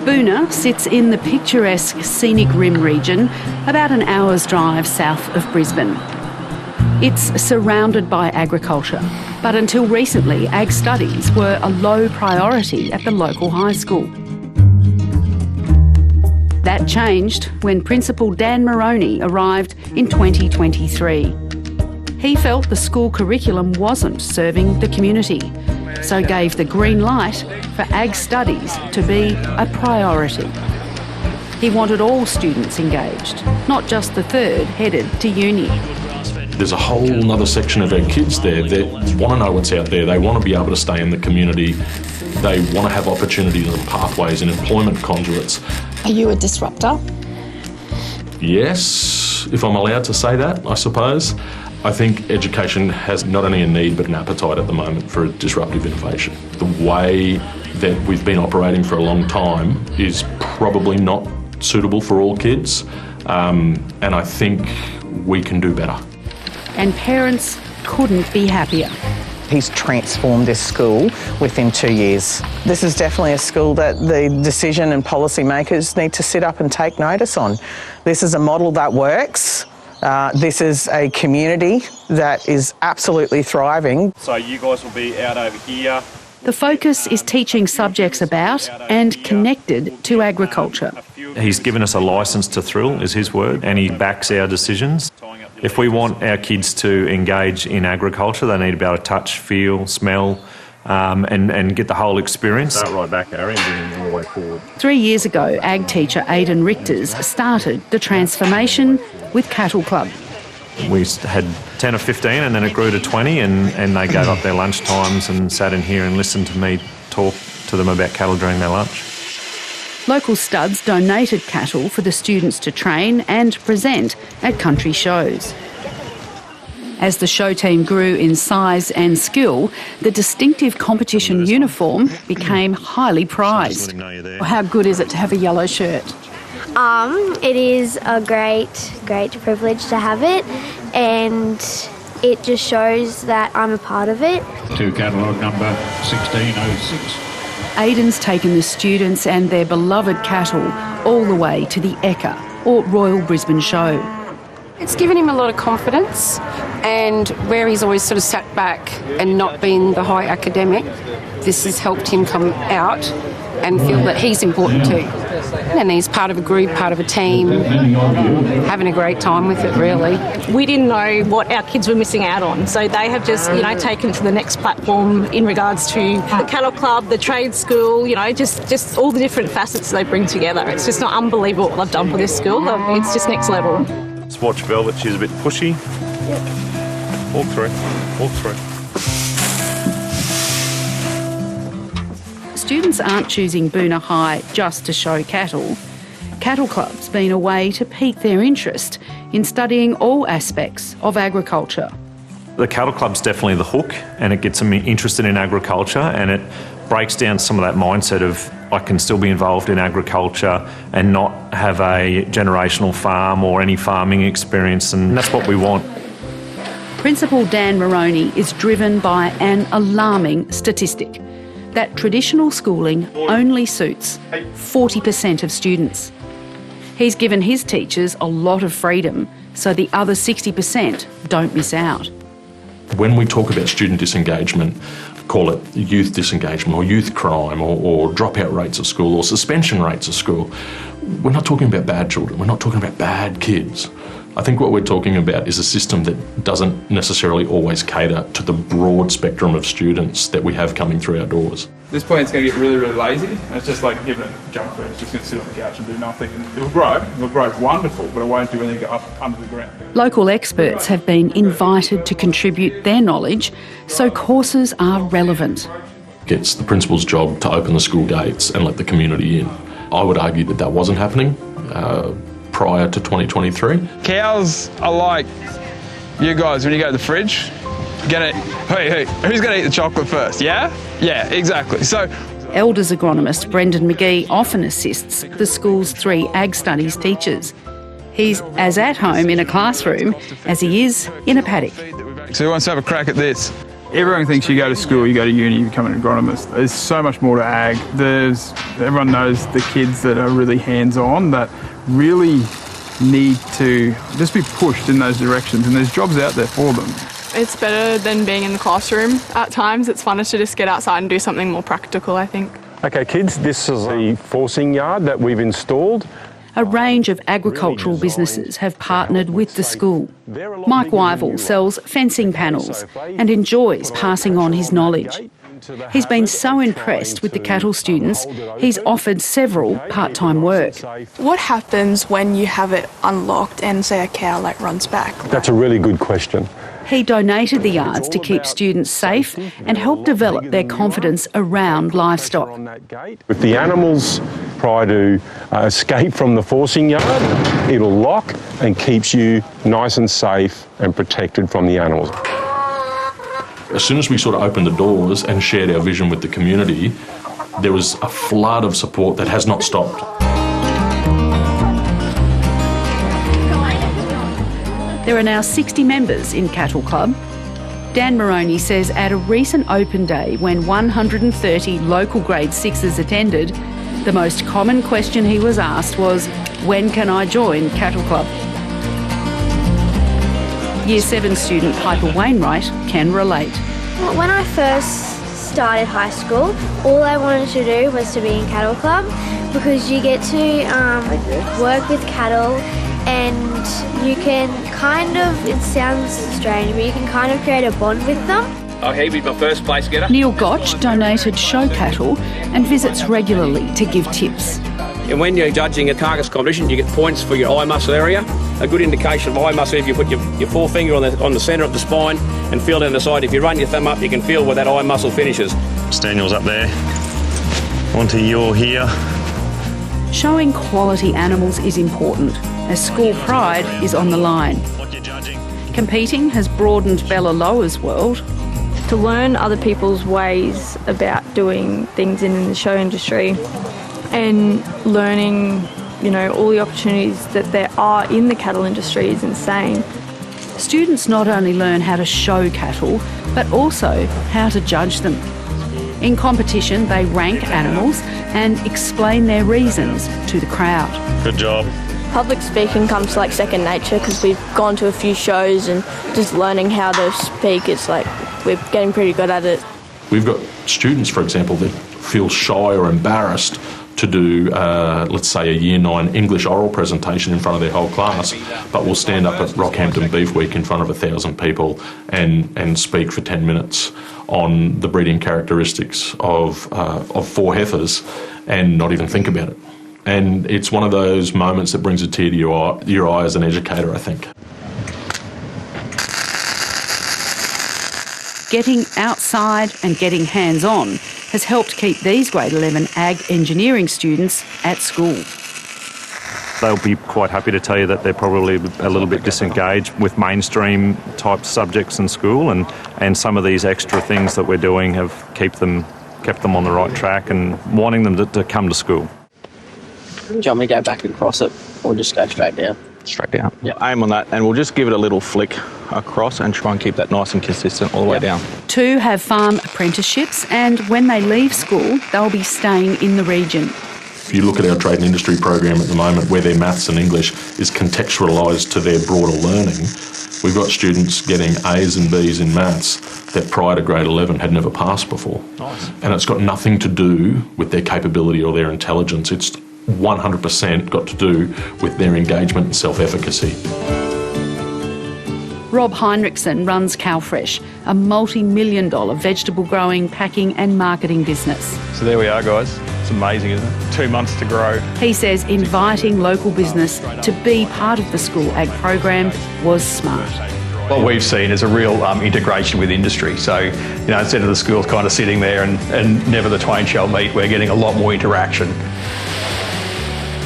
Boonah sits in the picturesque Scenic Rim region, about an hour's drive south of Brisbane. It's surrounded by agriculture, but until recently, ag studies were a low priority at the local high school. That changed when Principal Dan Moroney arrived in 2023. He felt the school curriculum wasn't serving the community, so gave the green light for ag studies to be a priority. He wanted all students engaged, not just the third headed to uni. There's a whole other section of our kids there that want to know what's out there. They want to be able to stay in the community. They want to have opportunities and pathways and employment conduits. Are you a disruptor? Yes, if I'm allowed to say that, I suppose. I think education has not only a need but an appetite at the moment for disruptive innovation. The way that we've been operating for a long time is probably not suitable for all kids, and I think we can do better. And parents couldn't be happier. He's transformed this school within 2 years. This is definitely a school that the decision and policy makers need to sit up and take notice on. This is a model that works. This is a community that is absolutely thriving. So you guys will be out over here. The focus is teaching subjects about and connected to agriculture. He's given us a licence to thrill, is his word, and he backs our decisions. If we want our kids to engage in agriculture, they need to be able to touch, feel, smell, and get the whole experience. Start right back, Harry, and bring all the way forward. 3 years ago, ag teacher Aidan Richters started the transformation with Cattle Club. We had 10 or 15 and then it grew to 20 and they gave up their lunch times and sat in here and listened to me talk to them about cattle during their lunch. Local studs donated cattle for the students to train and present at country shows. As the show team grew in size and skill, the distinctive competition uniform became highly prized. How good is it to have a yellow shirt? It is a great privilege to have it, and it just shows that I'm a part of it. To catalogue number 1606. Aidan's taken the students and their beloved cattle all the way to the Ekka, or Royal Brisbane Show. It's given him a lot of confidence, and where he's always sort of sat back and not been the high academic, this has helped him come out and feel that he's important too. And he's part of a group, part of a team, having a great time with it, really. We didn't know what our kids were missing out on, so they have just, taken to the next platform in regards to the cattle club, the trade school, just all the different facets they bring together. It's just not unbelievable what they've done for this school. It's just next level. Let's watch Velvet, she's a bit pushy. Walk through. Students aren't choosing Boonah High just to show cattle. Cattle Club's been a way to pique their interest in studying all aspects of agriculture. The Cattle Club's definitely the hook, and it gets them interested in agriculture, and it breaks down some of that mindset of I can still be involved in agriculture and not have a generational farm or any farming experience, and that's what we want. Principal Dan Moroney is driven by an alarming statistic that traditional schooling only suits 40% of students. He's given his teachers a lot of freedom so the other 60% don't miss out. When we talk about student disengagement, call it youth disengagement or youth crime or dropout rates of school or suspension rates of school, we're not talking about bad children, we're not talking about bad kids. I think what we're talking about is a system that doesn't necessarily always cater to the broad spectrum of students that we have coming through our doors. At this point it's going to get really, really lazy, and it's just like giving it junk food. It's just going to sit on the couch and do nothing. And it'll grow wonderful, but it won't do anything up under the ground. Local experts have been invited to contribute their knowledge, so courses are relevant. It's the principal's job to open the school gates and let the community in. I would argue that that wasn't happening prior to 2023. Cows are like you guys when you go to the fridge. Who's going to eat the chocolate first? Yeah, exactly. So, Elders agronomist Brendan McGee often assists the school's 3 ag studies teachers. He's as at home in a classroom as he is in a paddock. So who wants to have a crack at this? Everyone thinks you go to school, you go to uni, you become an agronomist. There's so much more to ag. There's Everyone knows the kids that are really hands-on, that really need to just be pushed in those directions, and there's jobs out there for them. It's better than being in the classroom at times. It's funner to just get outside and do something more practical, I think. Okay, kids, this is the forcing yard that we've installed. A range of agricultural businesses have partnered with the school. Mike Wyville sells fencing panels and enjoys passing on his knowledge. He's been so impressed with the cattle students, he's offered several part-time work. What happens when you have it unlocked and, say, a cow runs back? That's a really good question. He donated the yards to keep students safe and help develop their confidence around livestock. If the animals try to escape from the forcing yard, it'll lock and keeps you nice and safe and protected from the animals. As soon as we sort of opened the doors and shared our vision with the community, there was a flood of support that has not stopped. There are now 60 members in Cattle Club. Dan Moroney says at a recent open day when 130 local grade 6s attended, the most common question he was asked was, when can I join Cattle Club? Year 7 student Piper Wainwright can relate. When I first started high school, all I wanted to do was to be in Cattle Club because you get to work with cattle and you can kind of, it sounds strange, but you can kind of create a bond with them. Okay, he's my first place getter. Neil Gotch donated show cattle and visits regularly to give tips. And when you're judging a carcass competition, you get points for your eye muscle area. A good indication of eye muscle, if you put your forefinger on the centre of the spine and feel down the side. If you run your thumb up, you can feel where that eye muscle finishes. Daniel's up there. Onto your here. Showing quality animals is important, as school pride is on the line. Competing has broadened Bella Loa's world. To learn other people's ways about doing things in the show industry and learning, all the opportunities that there are in the cattle industry is insane. Students not only learn how to show cattle, but also how to judge them. In competition, they rank animals and explain their reasons to the crowd. Good job. Public speaking comes like second nature because we've gone to a few shows and just learning how to speak, it's like we're getting pretty good at it. We've got students, for example, that feel shy or embarrassed to do, let's say, a Year 9 English oral presentation in front of their whole class, but will stand up at Rockhampton Beef Week in front of 1,000 people and speak for 10 minutes on the breeding characteristics of 4 heifers and not even think about it. And it's one of those moments that brings a tear to your eye as an educator, I think. Getting outside and getting hands-on has helped keep these grade 11 ag engineering students at school. They'll be quite happy to tell you that they're probably a little bit disengaged with mainstream type subjects in school, and some of these extra things that we're doing have kept them on the right track and wanting them to come to school. Do you want me to go back and cross it or just go straight down? Straight down. Yeah, aim on that and we'll just give it a little flick across and try and keep that nice and consistent all the way down. 2 have farm apprenticeships, and when they leave school, they'll be staying in the region. If you look at our trade and industry program at the moment, where their maths and English is contextualised to their broader learning, we've got students getting A's and B's in maths that prior to grade 11 had never passed before. Nice. And it's got nothing to do with their capability or their intelligence. It's 100% got to do with their engagement and self-efficacy. Rob Heinrichsen runs CalFresh, a multi-million-dollar vegetable growing, packing and marketing business. So there we are, guys. It's amazing, isn't it? 2 months to grow. He says inviting local business to be part of the school ag program was smart. What we've seen is a real integration with industry. So, instead of the schools kind of sitting there and never the twain shall meet, we're getting a lot more interaction.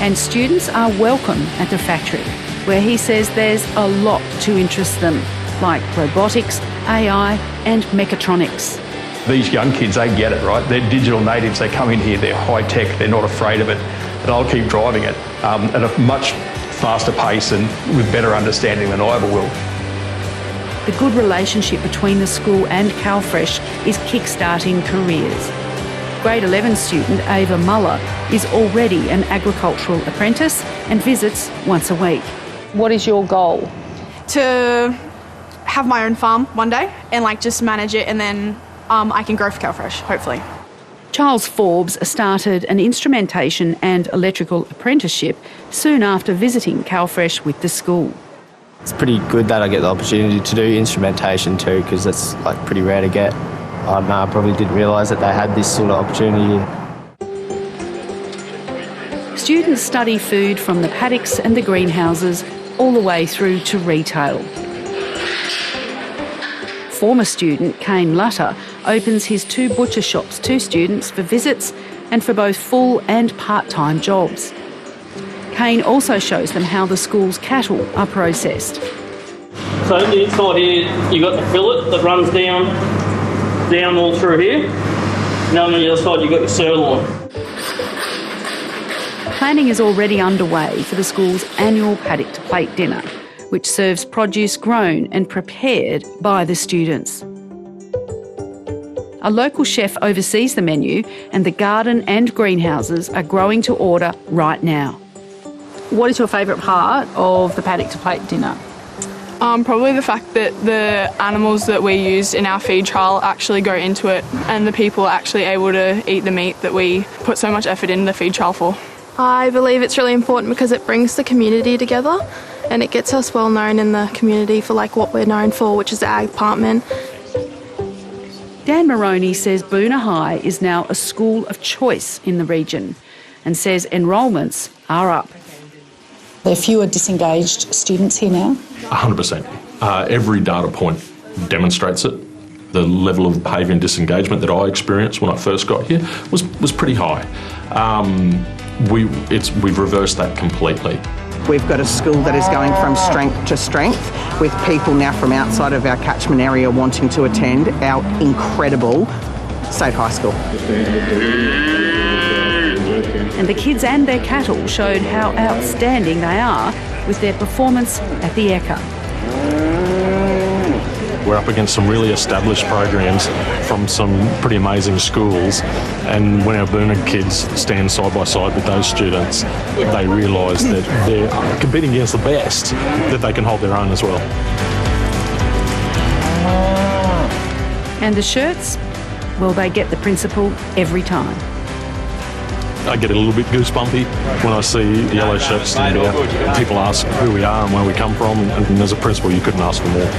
And students are welcome at the factory, where he says there's a lot to interest them, like robotics, AI and mechatronics. These young kids, they get it, right? They're digital natives. They come in here, they're high tech, they're not afraid of it, and I'll keep driving it at a much faster pace and with better understanding than I ever will. The good relationship between the school and CalFresh is kick-starting careers. grade 11 student Ava Muller is already an agricultural apprentice and visits once a week. What is your goal? To have my own farm one day and like just manage it, and then I can grow for CalFresh, hopefully. Charles Forbes started an instrumentation and electrical apprenticeship soon after visiting CalFresh with the school. It's pretty good that I get the opportunity to do instrumentation too, because it's like pretty rare to get. I probably didn't realise that they had this sort of opportunity. Students study food from the paddocks and the greenhouses all the way through to retail. Former student Kane Lutter opens his 2 butcher shops to students for visits and for both full and part-time jobs. Kane also shows them how the school's cattle are processed. So inside here you've got the fillet that runs down all through here. Now on the other side you've got your sirloin. Planning is already underway for the school's annual paddock to plate dinner, which serves produce grown and prepared by the students. A local chef oversees the menu, and the garden and greenhouses are growing to order right now. What is your favourite part of the paddock to plate dinner? Probably the fact that the animals that we used in our feed trial actually go into it, and the people are actually able to eat the meat that we put so much effort in the feed trial for. I believe it's really important because it brings the community together and it gets us well known in the community for like what we're known for, which is the ag department. Dan Moroney says Boonah High is now a school of choice in the region and says enrolments are up. There are fewer disengaged students here now? 100%. Every data point demonstrates it. The level of behaviour and disengagement that I experienced when I first got here was pretty high. We've reversed that completely. We've got a school that is going from strength to strength, with people now from outside of our catchment area wanting to attend our incredible state high school. And the kids and their cattle showed how outstanding they are with their performance at the Ekka. We're up against some really established programs from some pretty amazing schools, and when our Boonah kids stand side by side with those students, they realise that they're competing against the best, that they can hold their own as well. And the shirts? Well, they get the principal every time. I get a little bit goosebumpy when I see the yellow shirts stand out. People ask who we are and where we come from, and as a principal you couldn't ask for more.